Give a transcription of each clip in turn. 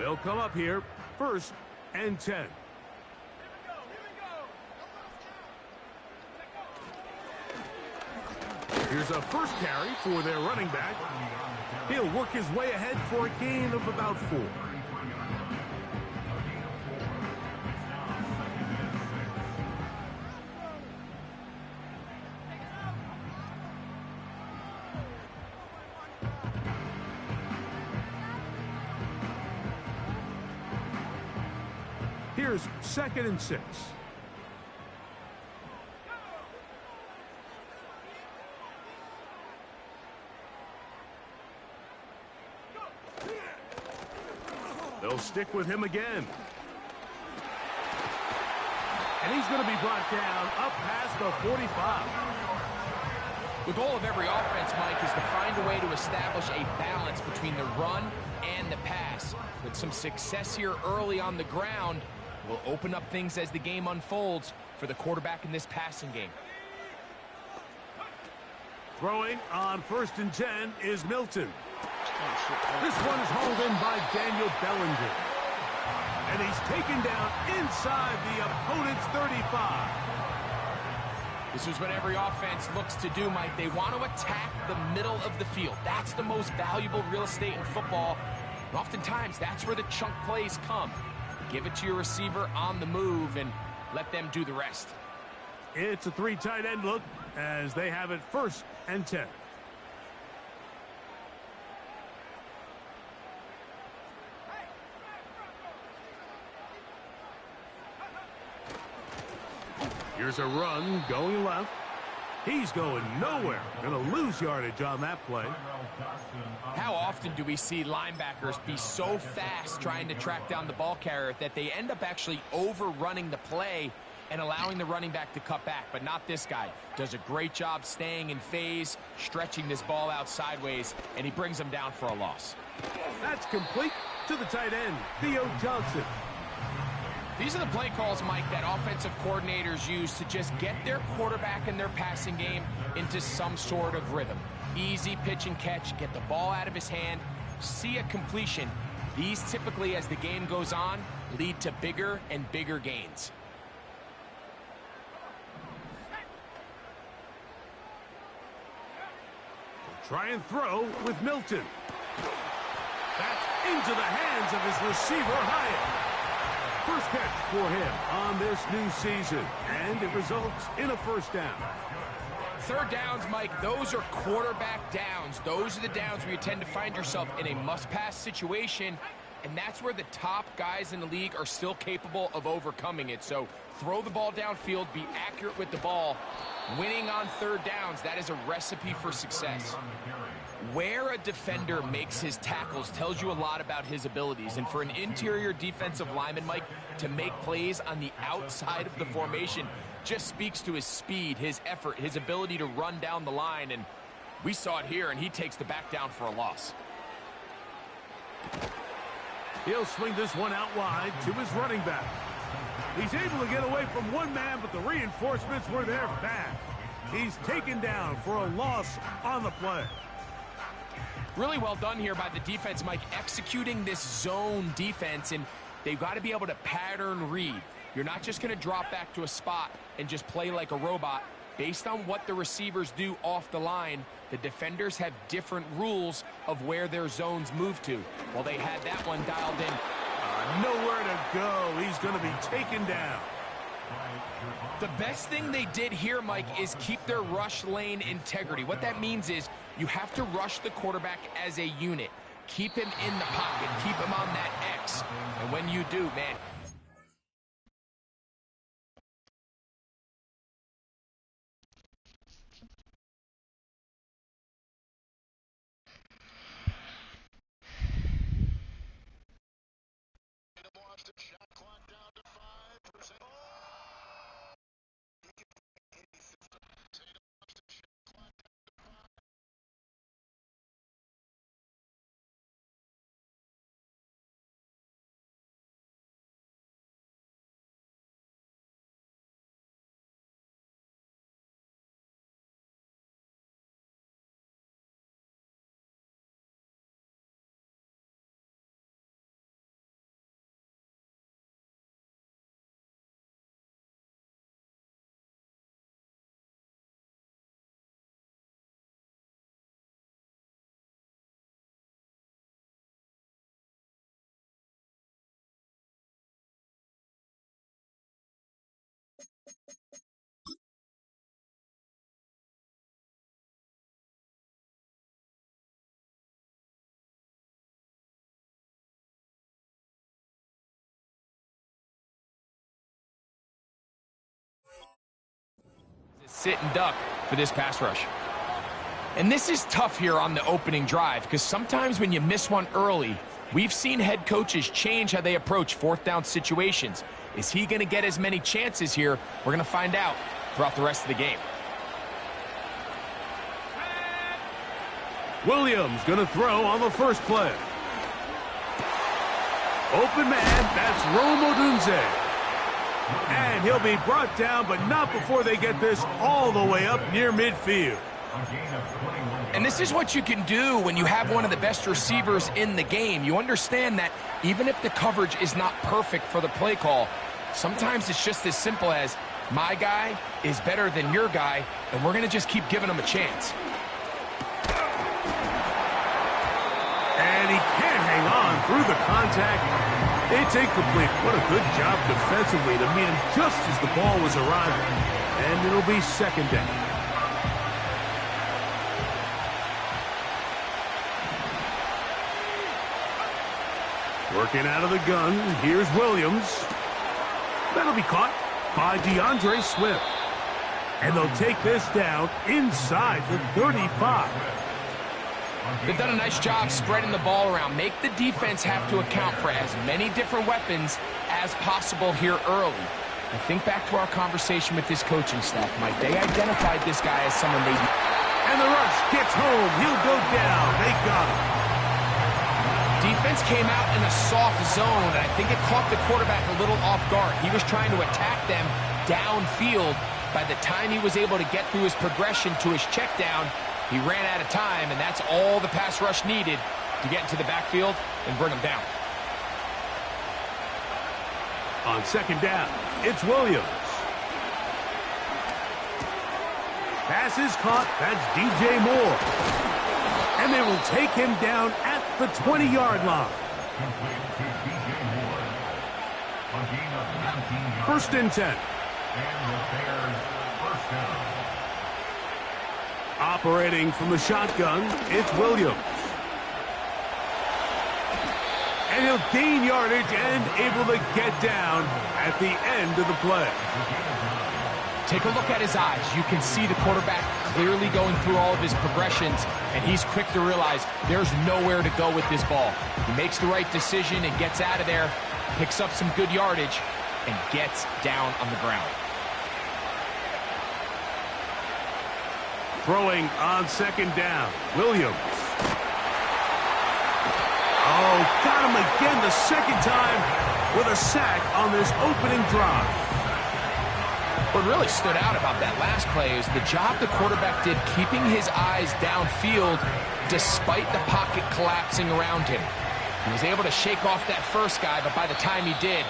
They'll come up here, 1st and 10. Here's a first carry for their running back. He'll work his way ahead for a gain of about 4. Here's 2nd and 6. They'll stick with him again. And he's going to be brought down up past the 45. The goal of every offense, Mike, is to find a way to establish a balance between the run and the pass. With some success here early on the ground, will open up things as the game unfolds for the quarterback in this passing game. Throwing on 1st and 10 is Milton. This one is hauled in by Daniel Bellinger. And he's taken down inside the opponent's 35. This is what every offense looks to do, Mike. They want to attack the middle of the field. That's the most valuable real estate in football. And oftentimes, that's where the chunk plays come. Give it to your receiver on the move and let them do the rest. It's a 3 tight end look as they have it 1st and 10. Here's a run going left. He's going nowhere. Going to lose yardage on that play. How often do we see linebackers be so fast trying to track down the ball carrier that they end up actually overrunning the play and allowing the running back to cut back? But not this guy. Does a great job staying in phase, stretching this ball out sideways, and he brings them down for a loss. That's complete to the tight end, Theo Johnson. These are the play calls, Mike, that offensive coordinators use to just get their quarterback and their passing game into some sort of rhythm. Easy pitch and catch, get the ball out of his hand, see a completion. These typically, as the game goes on, lead to bigger and bigger gains. Try and throw with Milton. That's into the hands of his receiver, Hyatt. First catch for him on this new season, and it results in a 1st down. 3rd downs, Mike, those are quarterback downs. Those are the downs where you tend to find yourself in a must-pass situation, and that's where the top guys in the league are still capable of overcoming it. So throw the ball downfield, be accurate with the ball. Winning on 3rd downs, that is a recipe for success. Where a defender makes his tackles tells you a lot about his abilities. And for an interior defensive lineman, Mike, to make plays on the outside of the formation just speaks to his speed, his effort, his ability to run down the line. And we saw it here, and he takes the back down for a loss. He'll swing this one out wide to his running back. He's able to get away from one man, but the reinforcements were there fast. He's taken down for a loss on the play. Really well done here by the defense, Mike, executing this zone defense, and they've got to be able to pattern read. You're not just going to drop back to a spot and just play like a robot. Based on what the receivers do off the line, the defenders have different rules of where their zones move to. Well, they had that one dialed in. Nowhere to go. He's going to be taken down. The best thing they did here, Mike, is keep their rush lane integrity. What that means is you have to rush the quarterback as a unit. Keep him in the pocket. Keep him on that X. And when you do, man, sit and duck for this pass rush. And this is tough here on the opening drive, because sometimes when you miss one early, we've seen head coaches change how they approach fourth down situations. Is he going to get as many chances here? We're going to find out throughout the rest of the game. Williams going to throw on the first play. Open man, that's Rome Odunze. And he'll be brought down, but not before they get this all the way up near midfield. And this is what you can do when you have one of the best receivers in the game. You understand that even if the coverage is not perfect for the play call, sometimes it's just as simple as my guy is better than your guy, and we're going to just keep giving him a chance. And he can't hang on through the contact. It's incomplete. What a good job defensively to meet him just as the ball was arriving. And it'll be second down. Working out of the gun, here's Williams. That'll be caught by DeAndre Swift. And they'll take this down inside the 35. They've done a nice job spreading the ball around. Make the defense have to account for as many different weapons as possible here early. I think back to our conversation with this coaching staff, Mike. They identified this guy as someone they... And the rush gets home. He'll go down. They got him. Defense came out in a soft zone, and I think it caught the quarterback a little off guard. He was trying to attack them downfield. By the time he was able to get through his progression to his check down, he ran out of time, and that's all the pass rush needed to get into the backfield and bring him down. On second down, it's Williams. Pass is caught. That's DJ Moore. And they will take him down at the 20-yard line. First and 10. Operating from the shotgun, it's Williams. And he'll gain yardage and able to get down at the end of the play. Take a look at his eyes. You can see the quarterback clearly going through all of his progressions, and he's quick to realize there's nowhere to go with this ball. He makes the right decision and gets out of there, picks up some good yardage, and gets down on the ground. Throwing on second down, Williams. Oh, got him again the second time with a sack on this opening drive. What really stood out about that last play is the job the quarterback did keeping his eyes downfield despite the pocket collapsing around him. He was able to shake off that first guy, but by the time he did,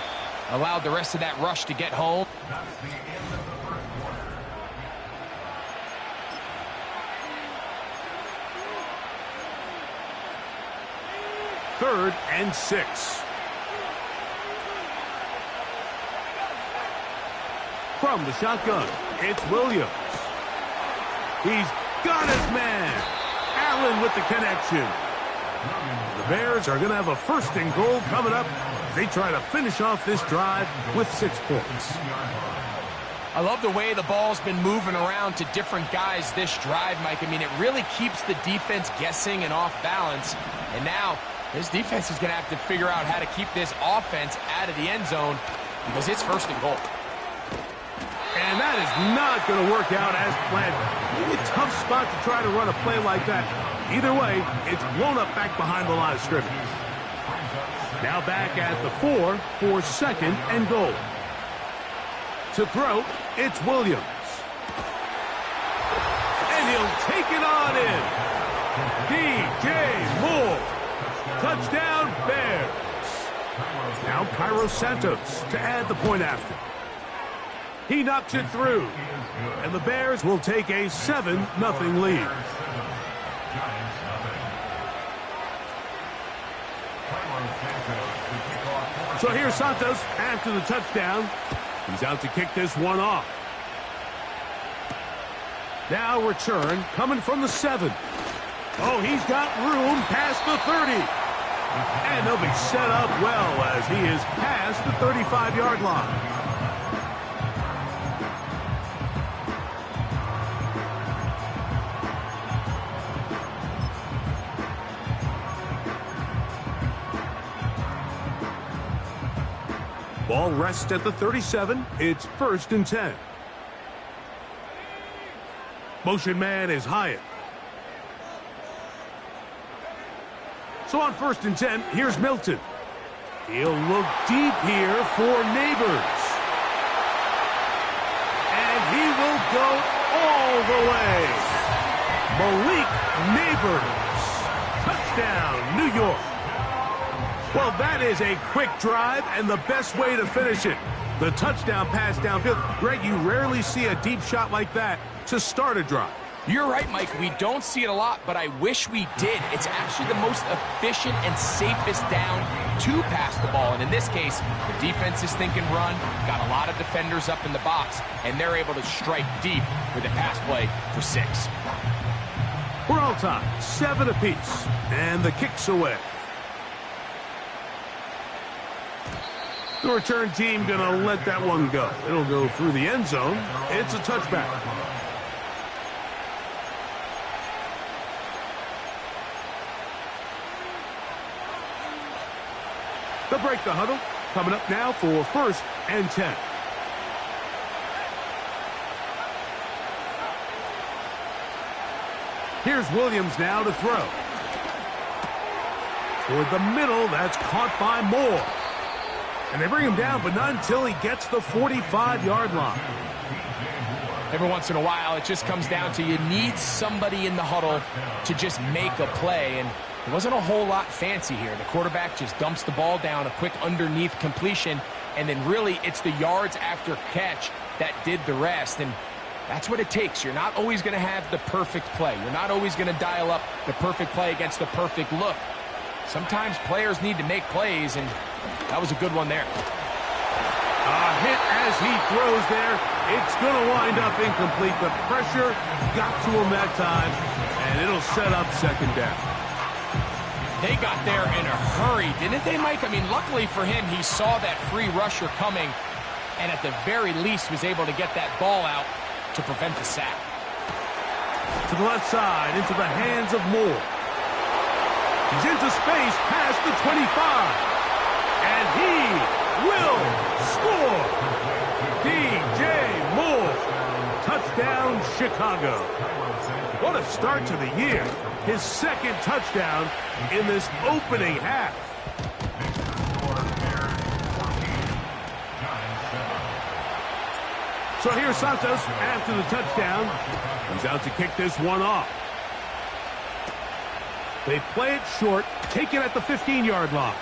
allowed the rest of that rush to get home. Third and 6. From the shotgun, it's Williams. He's got his man. Allen with the connection. The Bears are going to have a first and goal coming up. They try to finish off this drive with 6 points. I love the way the ball's been moving around to different guys this drive, Mike. I mean, it really keeps the defense guessing and off balance. And now, this defense is going to have to figure out how to keep this offense out of the end zone because it's first and goal. And that is not going to work out as planned. Maybe a tough spot to try to run a play like that. Either way, it's blown up back behind the line of scrimmage. Now back at the 4 for second and goal. To throw, it's Williams. And he'll take it on in. DJ Moore. Touchdown, Bears. Now Cairo Santos to add the point after. He knocks it through. And the Bears will take a 7-0 lead. So here's Santos after the touchdown. He's out to kick this one off. Now return coming from the 7. Oh, he's got room past the 30. And they'll be set up well as he is past the 35-yard line. Ball rests at the 37. It's 1st and 10. Motion man is Hyatt. So on 1st and 10, here's Milton. He'll look deep here for Neighbors. And he will go all the way. Malik Neighbors. Touchdown, New York. Well, that is a quick drive and the best way to finish it. The touchdown pass downfield. Greg, you rarely see a deep shot like that to start a drive. You're right, Mike. We don't see it a lot, but I wish we did. It's actually the most efficient and safest down to pass the ball. And in this case, the defense is thinking run, got a lot of defenders up in the box, and they're able to strike deep with a pass play for 6. We're all tied, 7 apiece, and the kick's away. The return team gonna let that one go. It'll go through the end zone. It's a touchback. They'll break the huddle. Coming up now for 1st and 10. Here's Williams now to throw. Toward the middle, that's caught by Moore. And they bring him down, but not until he gets the 45-yard line. Every once in a while, it just comes down to you need somebody in the huddle to just make a play. And it wasn't a whole lot fancy here. The quarterback just dumps the ball down, a quick underneath completion, and then really it's the yards after catch that did the rest. And that's what it takes. You're not always going to have the perfect play. You're not always going to dial up the perfect play against the perfect look. Sometimes players need to make plays, and that was a good one there. A hit as he throws there. It's going to wind up incomplete. The pressure got to him that time, and it'll set up 2nd down. They got there in a hurry, didn't they, Mike? I mean, luckily for him, he saw that free rusher coming, and at the very least was able to get that ball out to prevent the sack. To the left side, into the hands of Moore. He's into space past the 25. And he will score. DJ Moore. Touchdown, Chicago. What a start to the year. His 2nd touchdown in this opening half. So here's Santos after the touchdown. He's out to kick this one off. They play it short, take it at the 15-yard line.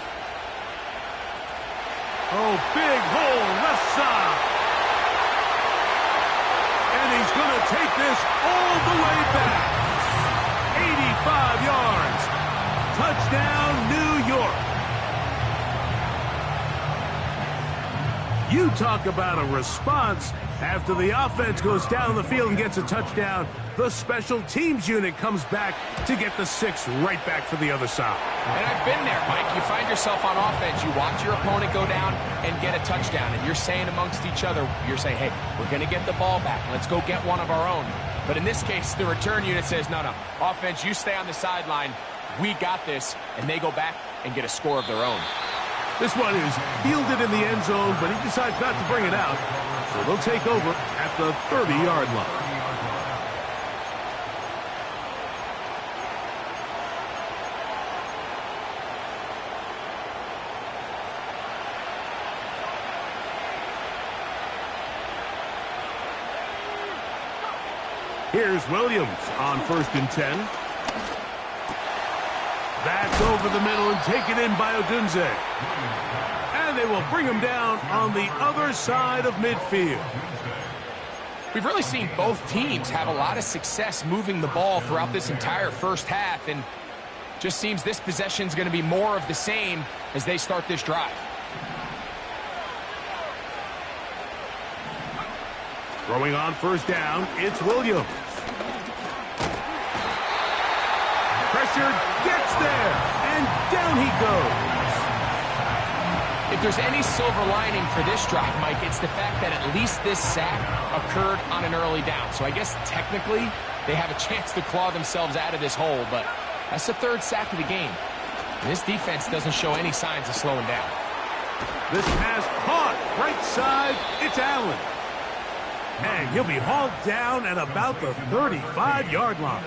Oh, big hole, left side. And he's going to take this all the way back. 85 yards. Touchdown, New York. You talk about a response. After the offense goes down the field and gets a touchdown, the special teams unit comes back to get the 6 right back for the other side. And I've been there, Mike. You find yourself on offense, you watch your opponent go down and get a touchdown, and you're saying amongst each other, you're saying, hey, we're going to get the ball back. Let's go get one of our own. But in this case, the return unit says, no, offense, you stay on the sideline. We got this, and they go back and get a score of their own. This one is fielded in the end zone, but he decides not to bring it out. So they'll take over at the 30-yard line. Here's Williams on 1st and 10. That's over the middle and taken in by Odunze. And they will bring him down on the other side of midfield. We've really seen both teams have a lot of success moving the ball throughout this entire first half, and just seems this possession's going to be more of the same as they start this drive. Throwing on 1st down, it's Williams. Pressure gets there, and down he goes. If there's any silver lining for this drive, Mike, it's the fact that at least this sack occurred on an early down. So I guess technically they have a chance to claw themselves out of this hole, but that's the 3rd sack of the game. And this defense doesn't show any signs of slowing down. This pass caught right side. It's Allen. And he'll be hauled down at about the 35-yard line.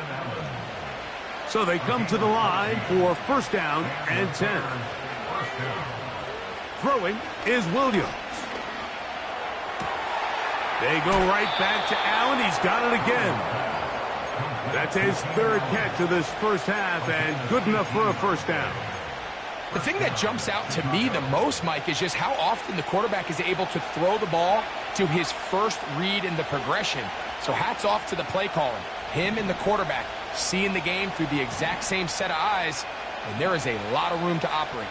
So they come to the line for first down and 10. Throwing is Williams. They go right back to Allen. He's got it again. That's his third catch of this first half, and good enough for a first down. The thing that jumps out to me the most, Mike, is just how often the quarterback is able to throw the ball to his first read in the progression. So hats off to the play calling. Him and the quarterback seeing the game through the exact same set of eyes, and there is a lot of room to operate.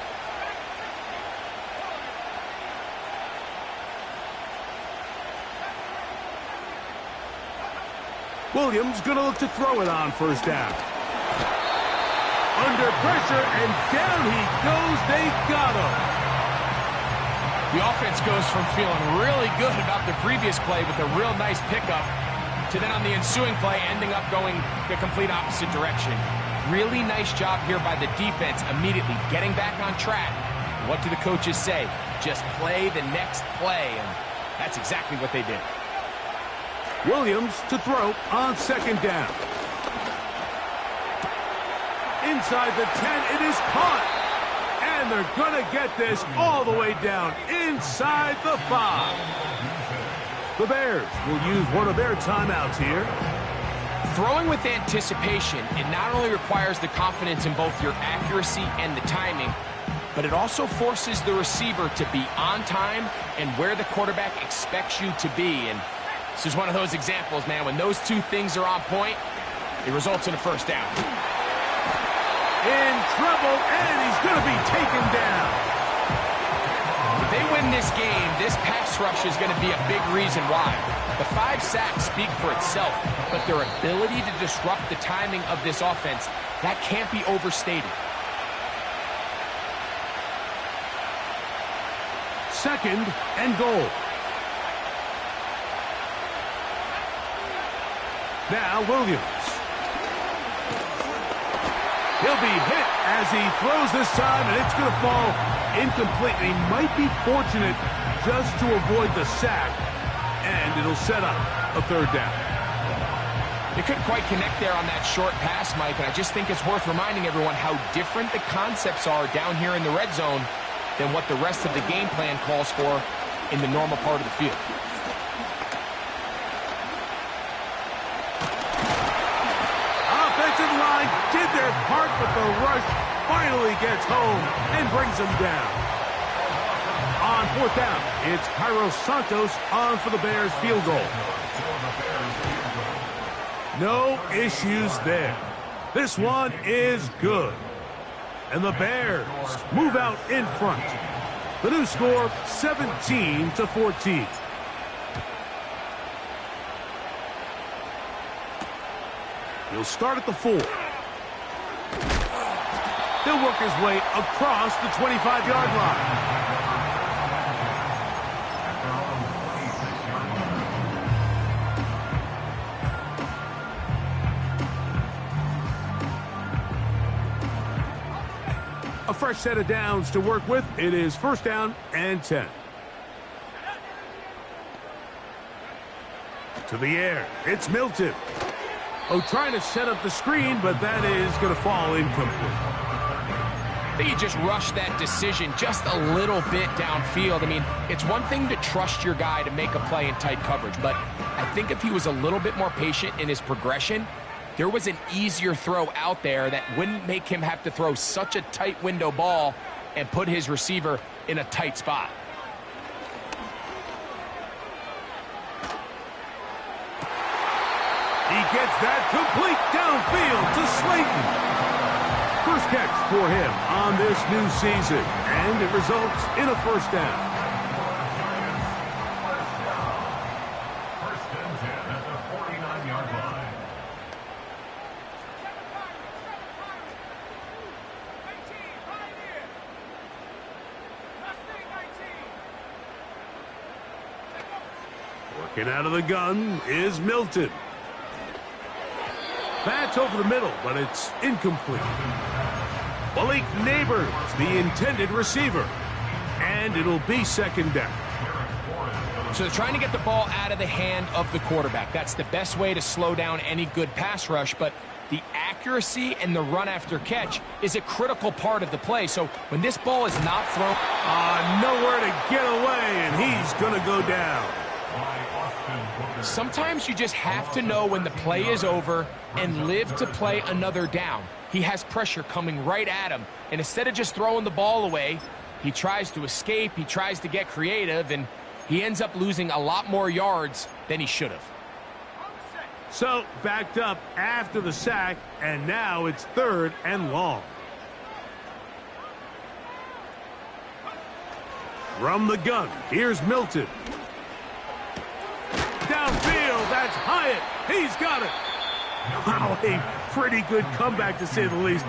Williams going to look to throw it on first down. Under pressure, and down he goes. They got him. The offense goes from feeling really good about the previous play with a real nice pickup to then on the ensuing play ending up going the complete opposite direction. Really nice job here by the defense immediately getting back on track. What do the coaches say? Just play the next play, and that's exactly what they did. Williams to throw on second down. Inside the 10, it is caught. And they're going to get this all the way down inside the 5. The Bears will use one of their timeouts here. Throwing with anticipation, it not only requires the confidence in both your accuracy and the timing, but it also forces the receiver to be on time and where the quarterback expects you to be. And this is one of those examples, man. When those two things are on point, it results in a first down. In trouble, and he's going to be taken down. If they win this game, this pass rush is going to be a big reason why. The 5 sacks speak for itself, but their ability to disrupt the timing of this offense, that can't be overstated. Second and goal. Now Williams. He'll be hit as he throws this time, and it's going to fall incomplete. He might be fortunate just to avoid the sack, and it'll set up a third down. They couldn't quite connect there on that short pass, Mike, and I just think it's worth reminding everyone how different the concepts are down here in the red zone than what the rest of the game plan calls for in the normal part of the field. Offensive line did their part, but the rush finally gets home and brings them down. On fourth down, it's Cairo Santos on for the Bears field goal. No issues there. This one is good. And the Bears move out in front. The new score, 17-14. He'll start at the 4. He'll work his way across the 25-yard line. A fresh set of downs to work with. It is first down and 10. To the air. It's Milton. Oh, trying to set up the screen, but that is going to fall incomplete. I think he just rushed that decision just a little bit downfield. I mean, it's one thing to trust your guy to make a play in tight coverage, but I think if he was a little bit more patient in his progression, there was an easier throw out there that wouldn't make him have to throw such a tight window ball and put his receiver in a tight spot. He gets that complete downfield to Slayton. First catch for him on this new season, and it results in a first down. First and 10 at the 49-yard line. Working out of the gun is Milton. That's over the middle, but it's incomplete. Malik Neighbors, the intended receiver. And And it'll be second down. So they're trying to get the ball out of the hand of the quarterback. That's the best way to slow down any good pass rush, but the accuracy and the run after catch is a critical part of the play. So when this ball is not thrown... Nowhere to get away, and he's going to go down. Sometimes you just have to know when the play is over and live to play another down. He has pressure coming right at him, and instead of just throwing the ball away, he tries to escape, he tries to get creative, and he ends up losing a lot more yards than he should have. So, backed up after the sack, and now it's 3rd and long. From the gun, here's Milton. Downfield, that's Hyatt. He's got it. Wow, a pretty good comeback to say the least.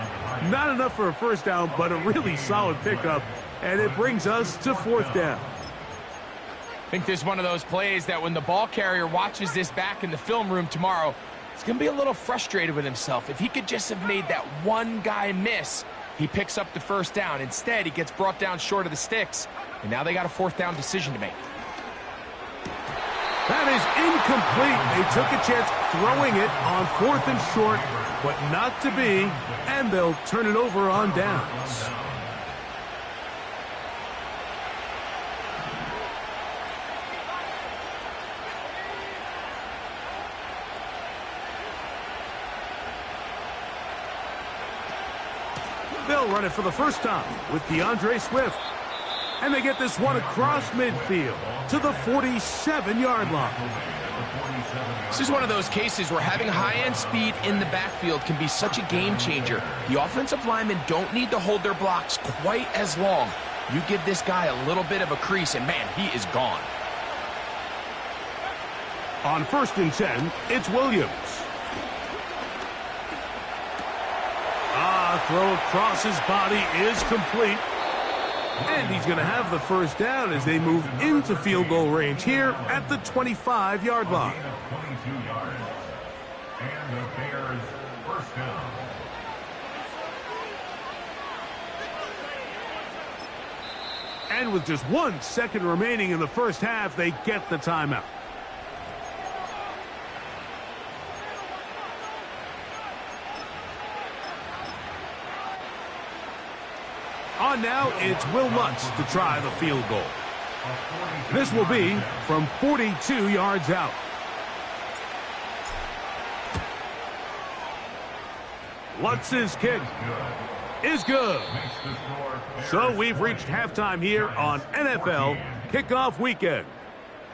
Not enough for a first down, but a really solid pickup, and it brings us to 4th down. I think this is one of those plays that when the ball carrier watches this back in the film room tomorrow, he's going to be a little frustrated with himself. If he could just have made that one guy miss, he picks up the first down. Instead, he gets brought down short of the sticks, and now they got a 4th down decision to make. That is incomplete. They took a chance throwing it on 4th and short, but not to be, and they'll turn it over on downs. They'll run it for the first time with DeAndre Swift. And they get this one across midfield to the 47-yard line. This is one of those cases where having high-end speed in the backfield can be such a game changer. The offensive linemen don't need to hold their blocks quite as long. You give this guy a little bit of a crease, and man, he is gone. On 1st and 10, it's Williams. Throw across his body is complete. And he's going to have the first down as they move into field goal range here at the 25-yard line. And the Bears first down. And with just 1 second remaining in the first half, they get the timeout. On now, it's Will Lutz to try the field goal. This will be from 42 yards out. Lutz's kick is good. So we've reached halftime here on NFL Kickoff Weekend.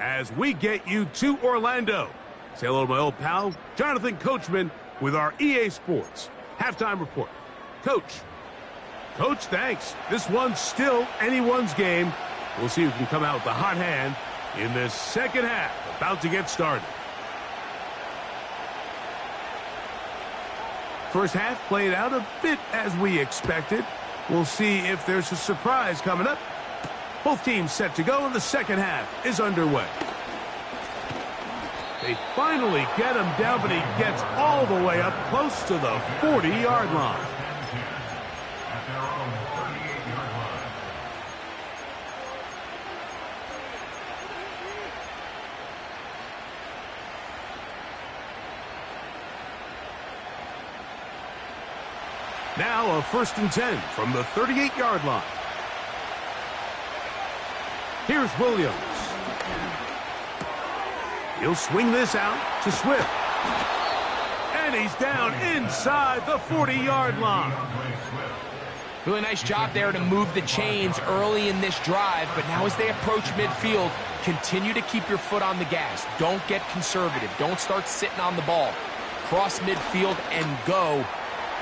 As we get you to Orlando. Say hello to my old pal, Jonathan Coachman, with our EA Sports Halftime Report. Coach, thanks. This one's still anyone's game. We'll see who can come out with the hot hand in this second half. About to get started. First half played out a bit as we expected. We'll see if there's a surprise coming up. Both teams set to go, and the second half is underway. They finally get him down, but he gets all the way up close to the 40-yard line. Now a 1st and 10 from the 38-yard line. Here's Williams. He'll swing this out to Swift. And he's down inside the 40-yard line. Really nice job there to move the chains early in this drive, but now as they approach midfield, continue to keep your foot on the gas. Don't get conservative. Don't start sitting on the ball. Cross midfield and go.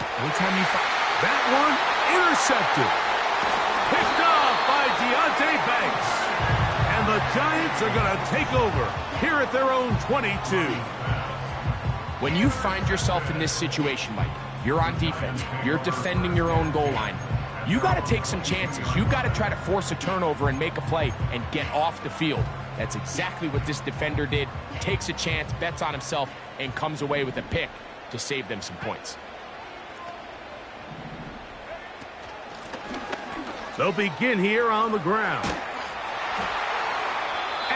Anytime you find that one intercepted. Picked off by Deonte Banks. And the Giants are going to take over here at their own 22. When you find yourself in this situation, Mike, you're on defense. You're defending your own goal line. You got to take some chances. You got to try to force a turnover and make a play and get off the field. That's exactly what this defender did. Takes a chance, bets on himself, and comes away with a pick to save them some points. They'll begin here on the ground.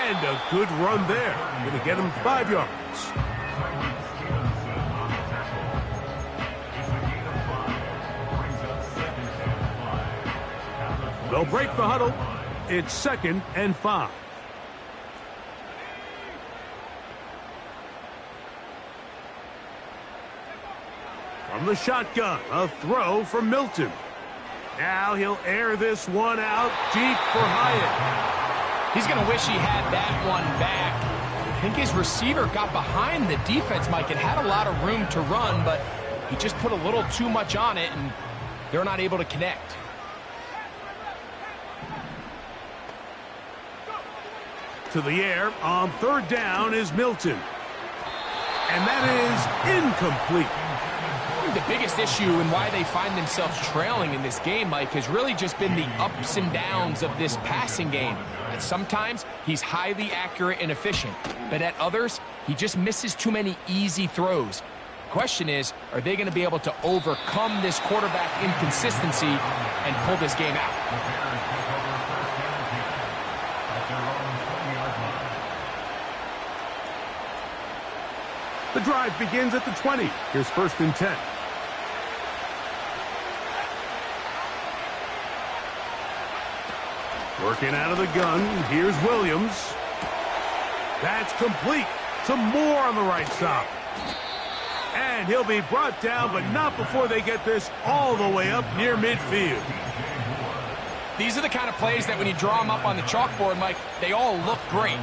And a good run there. Going to get him 5 yards. They'll break the huddle. It's 2nd and 5. From the shotgun, a throw from Milton. Now he'll air this one out deep for Hyatt. He's going to wish he had that one back. I think his receiver got behind the defense, Mike, and had a lot of room to run, but he just put a little too much on it, and they're not able to connect. To the air on 3rd down is Milton. And that is incomplete. The biggest issue and why they find themselves trailing in this game, Mike, has really just been the ups and downs of this passing game. And sometimes he's highly accurate and efficient, but at others, he just misses too many easy throws. Question is, are they going to be able to overcome this quarterback inconsistency and pull this game out? The drive begins at the 20. Here's 1st and 10. Working out of the gun, here's Williams. That's complete. Some more on the right side. And he'll be brought down, but not before they get this all the way up near midfield. These are the kind of plays that when you draw them up on the chalkboard, Mike, they all look great.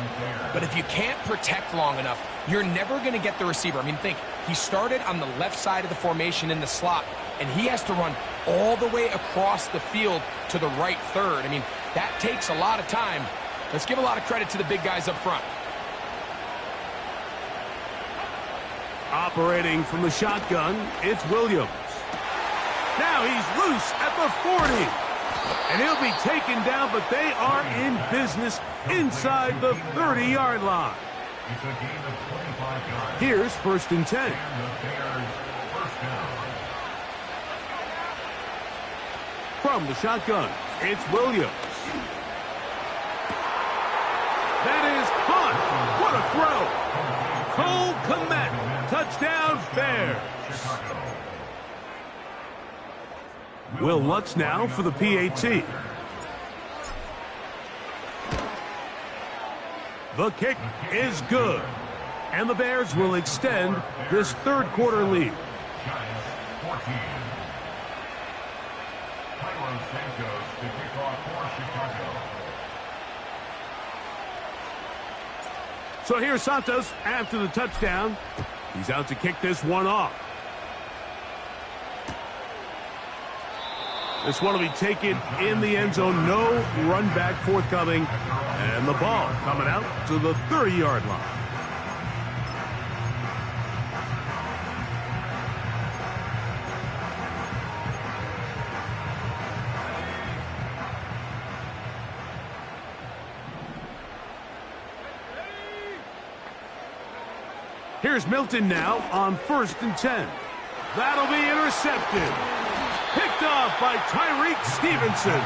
But if you can't protect long enough, you're never going to get the receiver. I mean, think, he started on the left side of the formation in the slot, and he has to run all the way across the field to the right third. I mean, that takes a lot of time. Let's give a lot of credit to the big guys up front. Operating from the shotgun, it's Williams. Now he's loose at the 40. And he'll be taken down, but they are in business inside the 30-yard line. Here's 1st and 10. From the shotgun, it's Williams. That is caught. What a throw. Cole Kmet, touchdown Bears. Will Lutz now for the PAT. The kick is good. And the Bears will extend this 3rd quarter lead. So here's Santos after the touchdown. He's out to kick this one off. This one will be taken in the end zone. No run back forthcoming. And the ball coming out to the 30-yard line. Here's Milton now on 1st and 10. That'll be intercepted. Picked off by Tyreek Stevenson.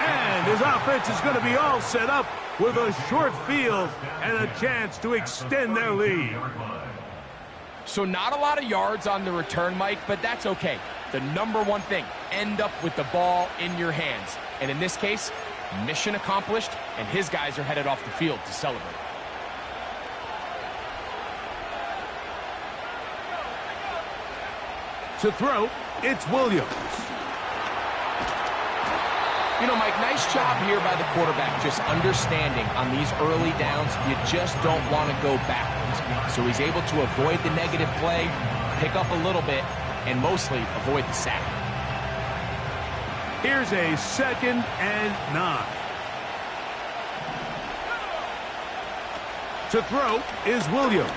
And his offense is going to be all set up with a short field and a chance to extend their lead. So not a lot of yards on the return, Mike, but that's okay. The number one thing, end up with the ball in your hands. And in this case, mission accomplished, and his guys are headed off the field to celebrate. To throw, it's Williams. You know, Mike, nice job here by the quarterback, just understanding on these early downs, you just don't want to go backwards. So he's able to avoid the negative play, pick up a little bit, and mostly avoid the sack. Here's a 2nd and 9. To throw is Williams.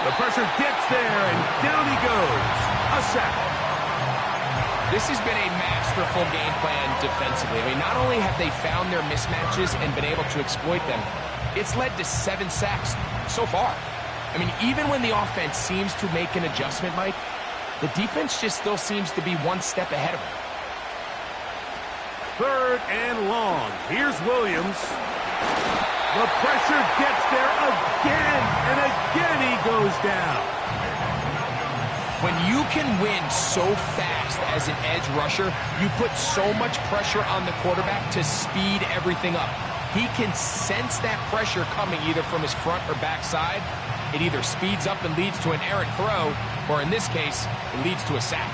The pressure gets there, and down he goes. A sack. This has been a masterful game plan defensively. I mean, not only have they found their mismatches and been able to exploit them, it's led to 7 sacks so far. I mean, even when the offense seems to make an adjustment, Mike, the defense just still seems to be one step ahead of them. 3rd and long. Here's Williams. The pressure gets there again, and again he goes down. When you can win so fast as an edge rusher, you put so much pressure on the quarterback to speed everything up. He can sense that pressure coming either from his front or back side. It either speeds up and leads to an errant throw, or in this case, it leads to a sack.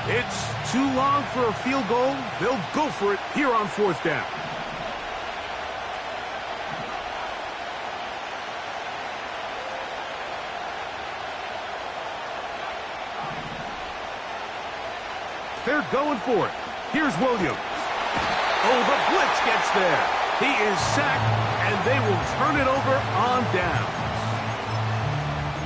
It's too long for a field goal. They'll go for it here on 4th down. They're going for it. Here's Williams. Oh, the blitz gets there. He is sacked, and they will turn it over on downs.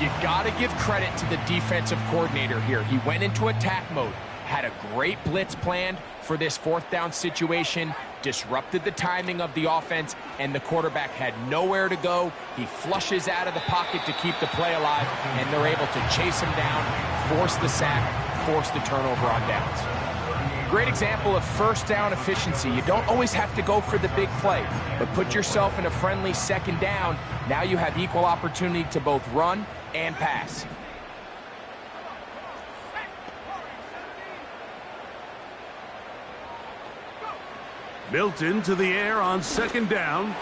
You got to give credit to the defensive coordinator here. He went into attack mode, had a great blitz planned for this 4th down situation, disrupted the timing of the offense, and the quarterback had nowhere to go. He flushes out of the pocket to keep the play alive, and they're able to chase him down, force the sack, force the turnover on downs. Great example of 1st down efficiency. You don't always have to go for the big play, but put yourself in a friendly 2nd down. Now you have equal opportunity to both run and pass. Milton to the air on 2nd down.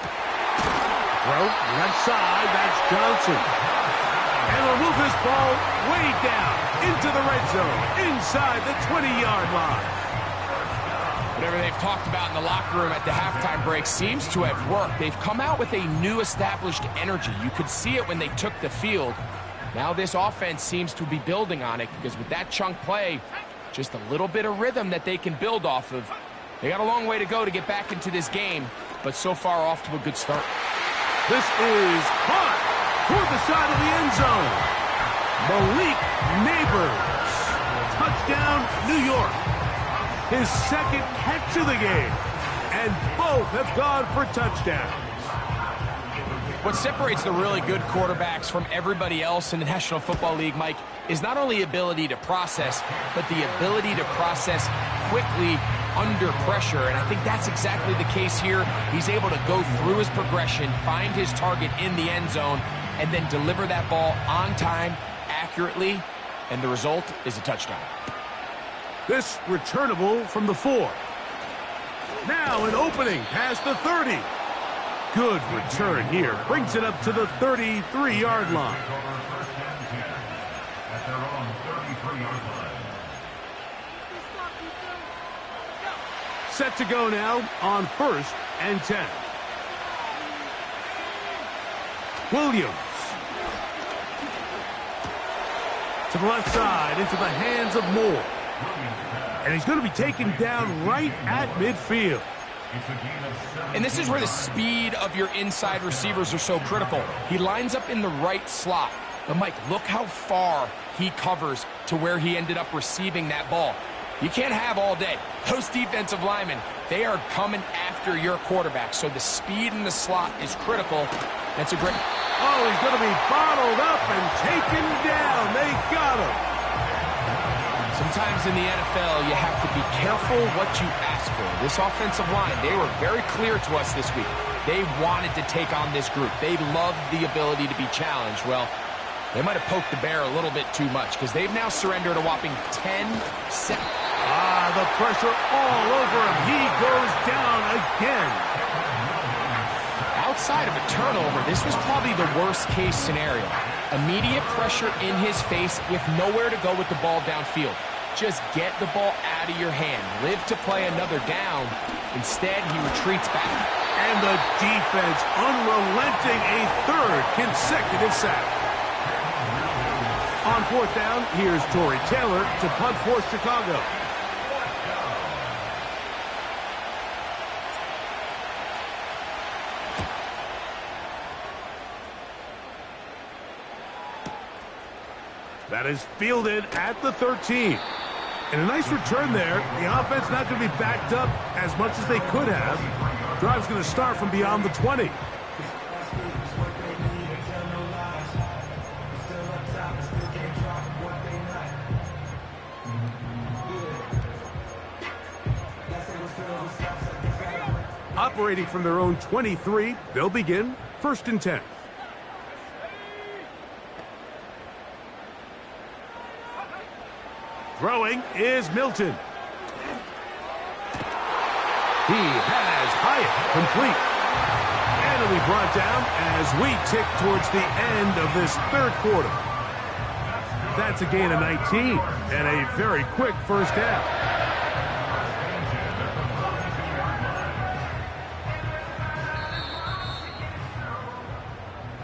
Throw left side, that's Johnson. And they'll move this ball way down into the red zone, inside the 20-yard line. Whatever they've talked about in the locker room at the halftime break seems to have worked. They've come out with a new established energy. You could see it when they took the field. Now this offense seems to be building on it because with that chunk play, just a little bit of rhythm that they can build off of. They got a long way to go to get back into this game, but so far off to a good start. This is caught toward the side of the end zone. Malik Neighbors. Touchdown, New York. His 2nd catch of the game. And both have gone for touchdowns. What separates the really good quarterbacks from everybody else in the National Football League, Mike, is not only ability to process, but the ability to process quickly under pressure. And I think that's exactly the case here. He's able to go through his progression, find his target in the end zone, and then deliver that ball on time, accurately, and the result is a touchdown. This returnable from the 4. Now an opening past the 30. Good return here. Brings it up to the 33-yard line. At their own 33-yard line. Set to go now on 1st and 10. Williams. To the left side, into the hands of Moore. And he's going to be taken down right at midfield. And this is where the speed of your inside receivers are so critical. He lines up in the right slot. But, Mike, look how far he covers to where he ended up receiving that ball. You can't have all day. Those defensive linemen, they are coming after your quarterback. So the speed in the slot is critical. That's a great... Oh, he's going to be bottled up and taken down. They got him. Sometimes in the NFL, you have to be careful what you ask for. This offensive line, they were very clear to us this week. They wanted to take on this group. They loved the ability to be challenged. Well, they might have poked the bear a little bit too much because they've now surrendered a whopping 10 seconds. The pressure all over him. He goes down again. Outside of a turnover, this was probably the worst-case scenario. Immediate pressure in his face with nowhere to go with the ball downfield. Just get the ball out of your hand. Live to play another down. Instead, he retreats back. And the defense unrelenting, a 3rd consecutive sack. On 4th down, here's Tory Taylor to punt for Chicago. That is fielded at the 13. And a nice return there. The offense not going to be backed up as much as they could have. Drive's going to start from beyond the 20. operating from their own 23. They'll begin 1st and 10. Throwing is Milton. He has Hyatt complete. And it'll be brought down as we tick towards the end of this 3rd quarter. That's a gain of 19 and a very quick first down.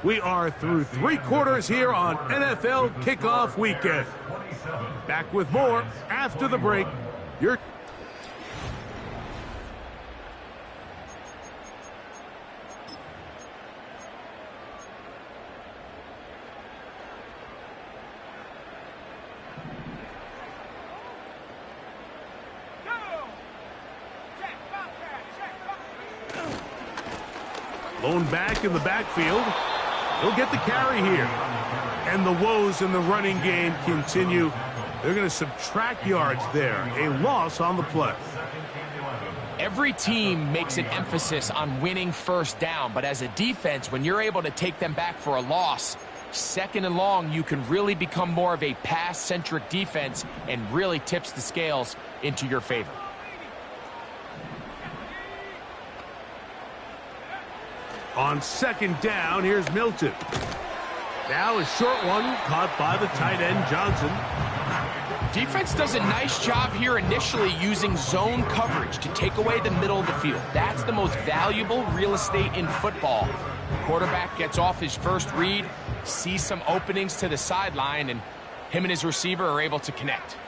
We are through 3 quarters here on NFL Kickoff Weekend. Back with more after the break. Lone back in the backfield. He'll get the carry here. And the woes in the running game continue. They're going to subtract yards there. A loss on the play. Every team makes an emphasis on winning first down, but as a defense, when you're able to take them back for a loss, 2nd and long, you can really become more of a pass-centric defense and really tips the scales into your favor. On 2nd down, here's Milton. Now a short one caught by the tight end, Johnson. Defense does a nice job here initially using zone coverage to take away the middle of the field. That's the most valuable real estate in football. Quarterback gets off his first read, sees some openings to the sideline, and him and his receiver are able to connect.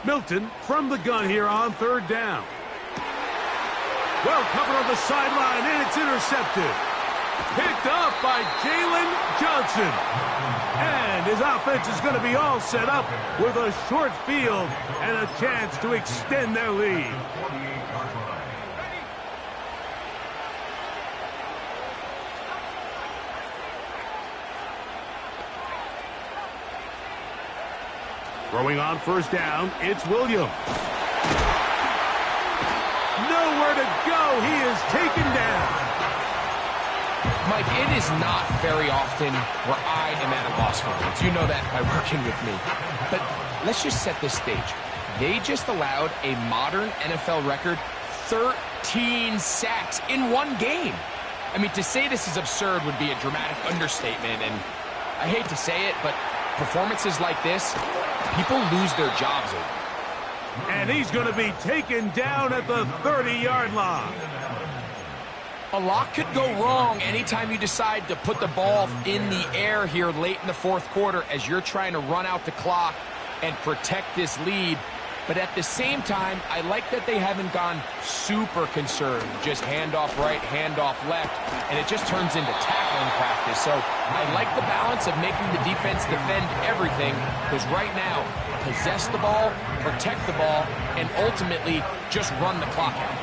Milton from the gun here on 3rd down. Well covered on the sideline, and it's intercepted. Picked off by Jalen Johnson. And his offense is going to be all set up with a short field and a chance to extend their lead. Throwing on 1st down, it's Williams. Nowhere to go. He is taken down. Mike, it is not very often where I am at a loss for words. You know that by working with me. But let's just set this stage. They just allowed a modern NFL record 13 sacks in one game. I mean, to say this is absurd would be a dramatic understatement, and I hate to say it, but performances like this, people lose their jobs over. And he's going to be taken down at the 30-yard line. A lot could go wrong anytime you decide to put the ball in the air here late in the 4th quarter as you're trying to run out the clock and protect this lead. But at the same time, I like that they haven't gone super conserved. Just handoff right, handoff left, and it just turns into tackling practice. So I like the balance of making the defense defend everything, because right now, possess the ball, protect the ball, and ultimately just run the clock out.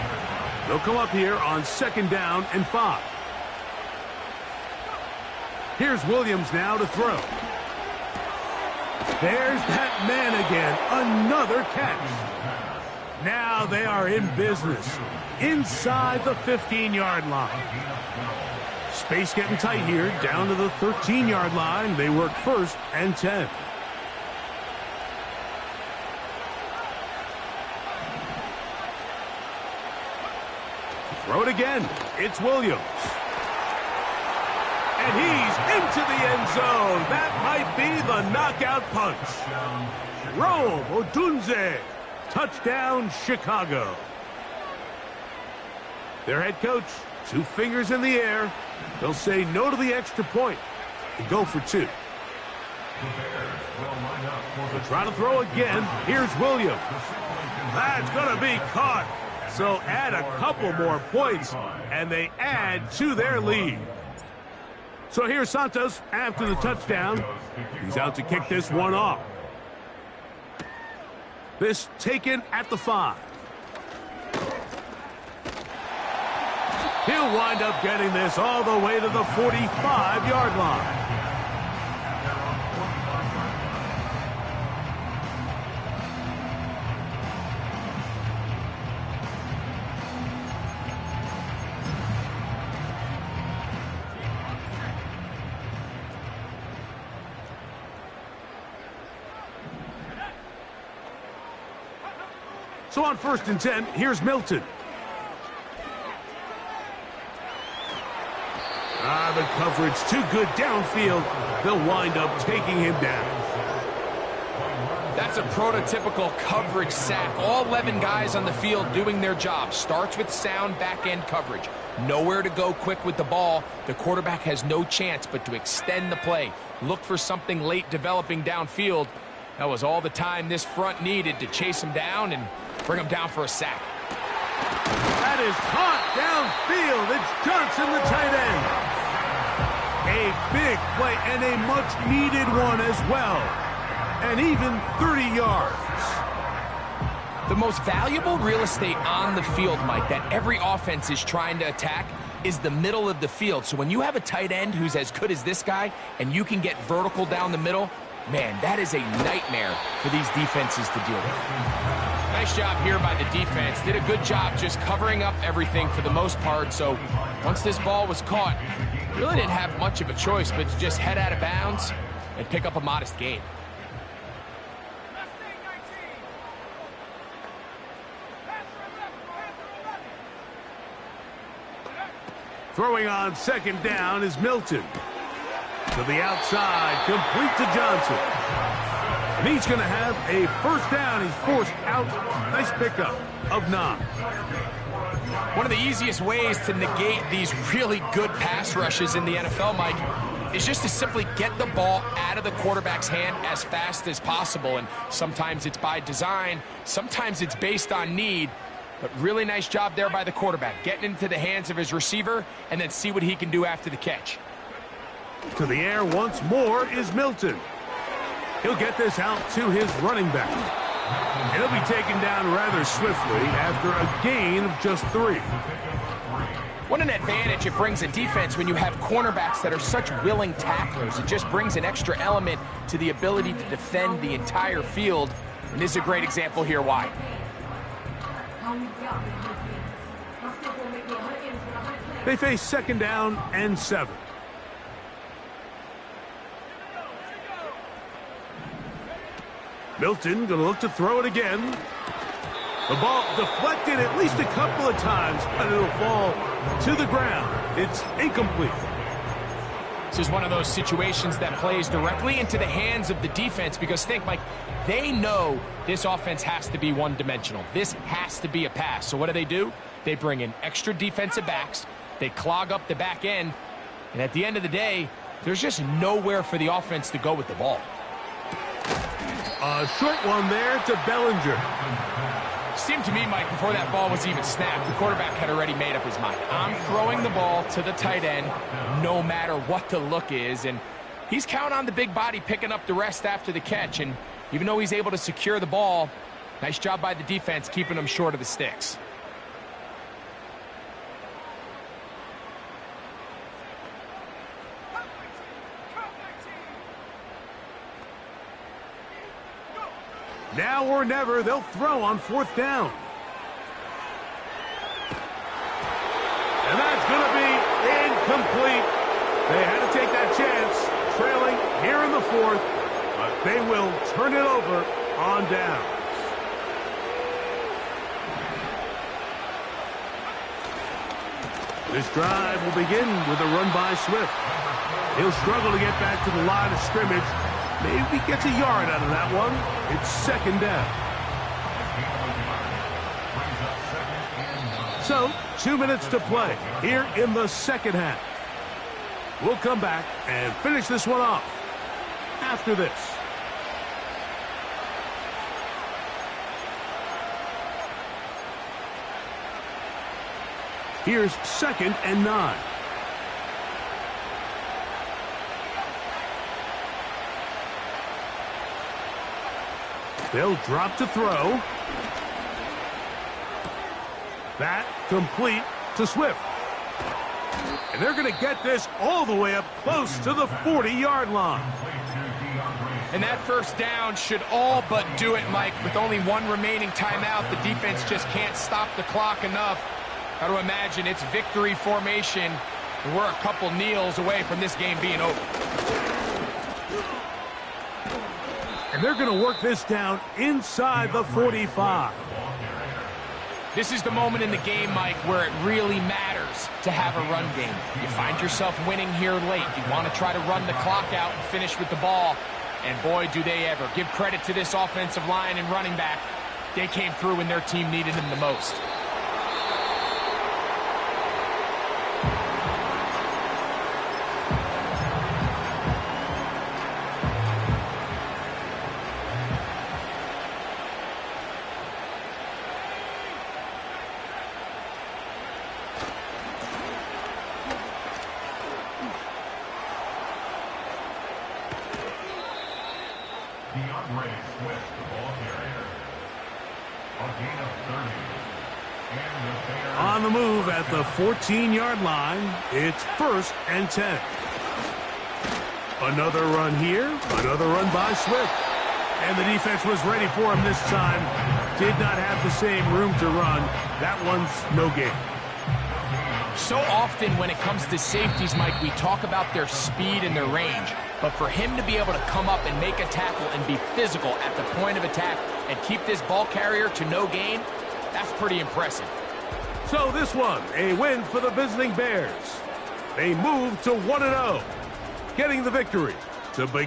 They'll come up here on 2nd down and 5. Here's Williams now to throw. There's that man again. Another catch. Now they are in business inside the 15-yard line. Space getting tight here. Down to the 13-yard line. They work 1st and 10. Throw it again. It's Williams. And he's into the end zone. That might be the knockout punch. Rome Odunze. Touchdown, Chicago. Their head coach, 2 fingers in the air. They'll say no to the extra point and go for 2. They'll try to throw again. Here's Williams. That's going to be caught. So add a couple more points, and they add to their lead. So here's Santos after the touchdown. He's out to kick this one off. This taken at the 5. He'll wind up getting this all the way to the 45-yard line. So on 1st and 10, here's Milton. The coverage too good downfield. They'll wind up taking him down. That's a prototypical coverage sack. All 11 guys on the field doing their job. Starts with sound back-end coverage. Nowhere to go quick with the ball. The quarterback has no chance but to extend the play. Look for something late developing downfield. That was all the time this front needed to chase him down and bring him down for a sack. That is caught downfield. It's Johnson, the tight end. A big play and a much-needed one as well. And even 30 yards. The most valuable real estate on the field, Mike, that every offense is trying to attack is the middle of the field. So when you have a tight end who's as good as this guy and you can get vertical down the middle, man, that is a nightmare for these defenses to deal with. Nice job here by the defense. Did a good job just covering up everything for the most part. So once this ball was caught, really didn't have much of a choice but to just head out of bounds and pick up a modest gain. Throwing on 2nd down is Milton. To the outside, complete to Johnson. And he's going to have a 1st down. He's forced out. Nice pickup of 9. One of the easiest ways to negate these really good pass rushes in the NFL, Mike, is just to simply get the ball out of the quarterback's hand as fast as possible. And sometimes it's by design, sometimes it's based on need. But really nice job there by the quarterback, getting into the hands of his receiver and then see what he can do after the catch. To the air once more is Milton. He'll get this out to his running back. And he'll be taken down rather swiftly after a gain of just 3. What an advantage it brings a defense when you have cornerbacks that are such willing tacklers. It just brings an extra element to the ability to defend the entire field. And this is a great example here why. They face 2nd down and 7. Milton going to look to throw it again. The ball deflected at least a couple of times, but it'll fall to the ground. It's incomplete. This is one of those situations that plays directly into the hands of the defense because think, Mike, they know this offense has to be one-dimensional. This has to be a pass. So what do? They bring in extra defensive backs. They clog up the back end. And at the end of the day, there's just nowhere for the offense to go with the ball. A short one there to Bellinger. Seemed to me, Mike, before that ball was even snapped, the quarterback had already made up his mind. I'm throwing the ball to the tight end no matter what the look is. And he's counting on the big body picking up the rest after the catch. And even though he's able to secure the ball, nice job by the defense keeping him short of the sticks. Now or never, they'll throw on 4th down. And that's going to be incomplete. They had to take that chance, trailing here in the 4th, but they will turn it over on down. This drive will begin with a run by Swift. He'll struggle to get back to the line of scrimmage. Maybe gets a yard out of that one. It's 2nd down. So, 2 minutes to play here in the 2nd half. We'll come back and finish this one off after this. Here's 2nd and 9. They'll drop to throw. That complete to Swift. And they're going to get this all the way up close to the 40-yard line. And that 1st down should all but do it, Mike. With only 1 remaining timeout, the defense just can't stop the clock enough. Got to imagine it's victory formation. And we're a couple kneels away from this game being over. And they're going to work this down inside the 45. This is the moment in the game, Mike, where it really matters to have a run game. You find yourself winning here late. You want to try to run the clock out and finish with the ball. And boy, do they ever. Give credit to this offensive line and running back. They came through when their team needed them the most. DeAndre Swift, the ball carrier. A gain of 30. And the Bears. On the move at the 14-yard line, it's 1st and 10. Another run here, another run by Swift. And the defense was ready for him this time. Did not have the same room to run. That one's no gain. So often when it comes to safeties, Mike, we talk about their speed and their range. But for him to be able to come up and make a tackle and be physical at the point of attack and keep this ball carrier to no gain, that's pretty impressive. So this one, a win for the visiting Bears. They move to 1-0, getting the victory to begin.